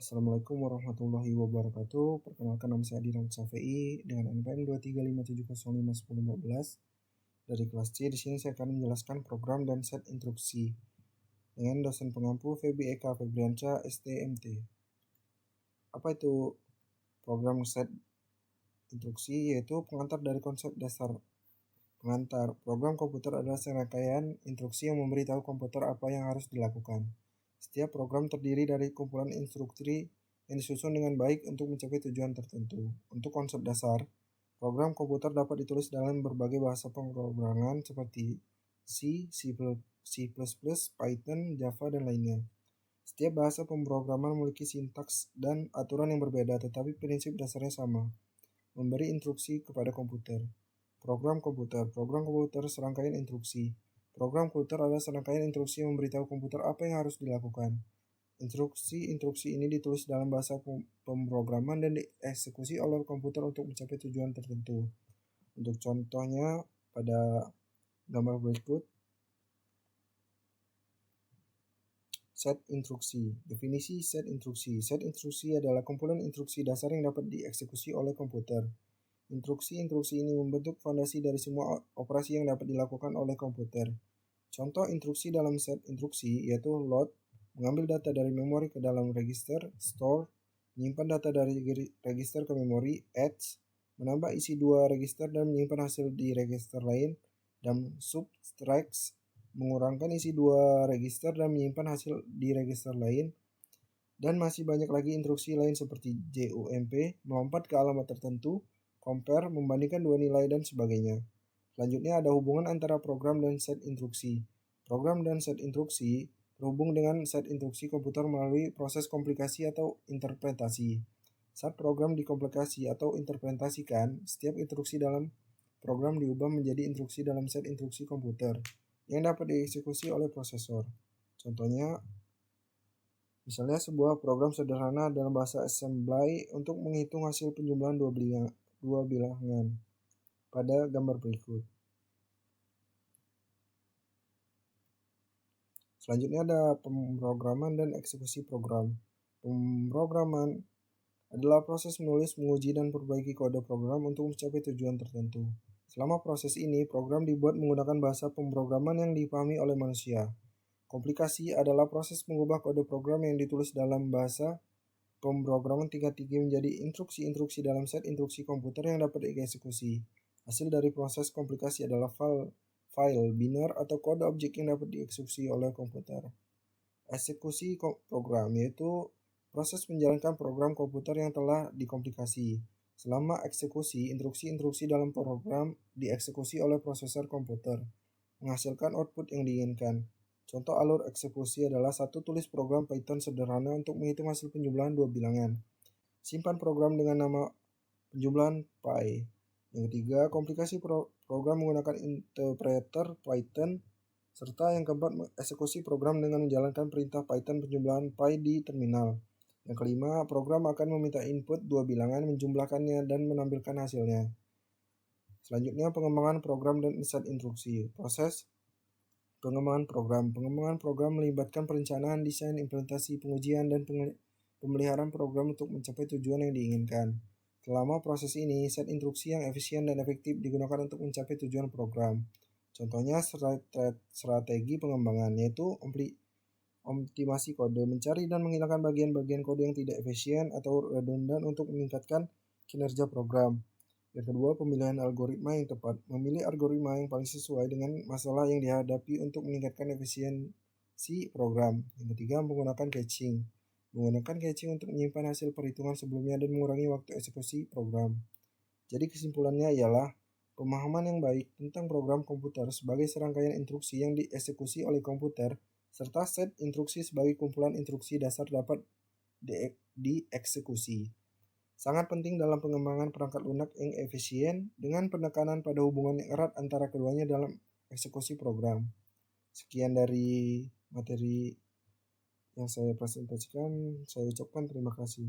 Assalamualaikum warahmatullahi wabarakatuh. Perkenalkan, nama saya Adiran Safei dengan NPM 23570510514 dari kelas C. Di sini saya akan menjelaskan program dan set instruksi dengan dosen pengampu Febi Eka Febrianca STMT. Apa itu program set instruksi? Yaitu pengantar dari konsep dasar. Pengantar program komputer adalah serangkaian instruksi yang memberitahu komputer apa yang harus dilakukan. Setiap program terdiri dari kumpulan instruksi yang disusun dengan baik untuk mencapai tujuan tertentu. Untuk konsep dasar, program komputer dapat ditulis dalam berbagai bahasa pemrograman seperti C, C++, Python, Java, dan lainnya. Setiap bahasa pemrograman memiliki sintaks dan aturan yang berbeda, tetapi prinsip dasarnya sama, memberi instruksi kepada komputer. Program komputer serangkaian instruksi. Program komputer adalah serangkaian instruksi yang memberitahu komputer apa yang harus dilakukan. Instruksi ini ditulis dalam bahasa pemrograman dan dieksekusi oleh komputer untuk mencapai tujuan tertentu. Untuk contohnya pada gambar berikut. Set instruksi. Definisi set instruksi. Set instruksi adalah kumpulan instruksi dasar yang dapat dieksekusi oleh komputer. Instruksi-instruksi ini membentuk fondasi dari semua operasi yang dapat dilakukan oleh komputer. Contoh instruksi dalam set instruksi yaitu load, mengambil data dari memori ke dalam register, store, menyimpan data dari register ke memori, add, menambah isi dua register dan menyimpan hasil di register lain, dan subtract, mengurangkan isi dua register dan menyimpan hasil di register lain, dan masih banyak lagi instruksi lain seperti jump, melompat ke alamat tertentu, compare, membandingkan dua nilai, dan sebagainya. Selanjutnya ada hubungan antara program dan set instruksi. Program dan set instruksi terhubung dengan set instruksi komputer melalui proses komplikasi atau interpretasi. Saat program dikomplikasi atau interpretasikan, setiap instruksi dalam program diubah menjadi instruksi dalam set instruksi komputer yang dapat dieksekusi oleh prosesor. Contohnya, misalnya sebuah program sederhana dalam bahasa assembly untuk menghitung hasil penjumlahan dua bilangan pada gambar berikut. Selanjutnya ada pemrograman dan eksekusi program. Pemrograman adalah proses menulis, menguji, dan perbaiki kode program untuk mencapai tujuan tertentu. Selama proses ini, program dibuat menggunakan bahasa pemrograman yang dipahami oleh manusia. Komplikasi adalah proses mengubah kode program yang ditulis dalam bahasa pemrograman tingkat tinggi menjadi instruksi-instruksi dalam set instruksi komputer yang dapat dieksekusi. Hasil dari proses komplikasi adalah file biner atau kode objek yang dapat dieksekusi oleh komputer. Eksekusi program yaitu proses menjalankan program komputer yang telah dikomplikasi. Selama eksekusi, instruksi-instruksi dalam program dieksekusi oleh prosesor komputer, menghasilkan output yang diinginkan. Contoh alur eksekusi adalah satu, tulis program Python sederhana untuk menghitung hasil penjumlahan dua bilangan. Simpan program dengan nama penjumlahan pi. Yang ketiga, komplikasi program menggunakan interpreter Python. Serta yang keempat, eksekusi program dengan menjalankan perintah Python penjumlahan pi di terminal. Yang kelima, program akan meminta input dua bilangan, menjumlahkannya, dan menampilkan hasilnya. Selanjutnya, pengembangan program dan set instruksi. Proses pengembangan program. Pengembangan program melibatkan perencanaan, desain, implementasi, pengujian, dan pemeliharaan program untuk mencapai tujuan yang diinginkan. Selama proses ini, set instruksi yang efisien dan efektif digunakan untuk mencapai tujuan program. Contohnya strategi pengembangan, yaitu optimasi kode, mencari dan menghilangkan bagian-bagian kode yang tidak efisien atau redundan untuk meningkatkan kinerja program. Yang kedua, pemilihan algoritma yang tepat. Memilih algoritma yang paling sesuai dengan masalah yang dihadapi untuk meningkatkan efisiensi program. Yang ketiga, menggunakan caching. Menggunakan caching untuk menyimpan hasil perhitungan sebelumnya dan mengurangi waktu eksekusi program. Jadi kesimpulannya ialah pemahaman yang baik tentang program komputer sebagai serangkaian instruksi yang dieksekusi oleh komputer serta set instruksi sebagai kumpulan instruksi dasar dapat dieksekusi. Sangat penting dalam pengembangan perangkat lunak yang efisien dengan penekanan pada hubungan yang erat antara keduanya dalam eksekusi program. Sekian dari materi yang saya presentasikan, saya ucapkan terima kasih.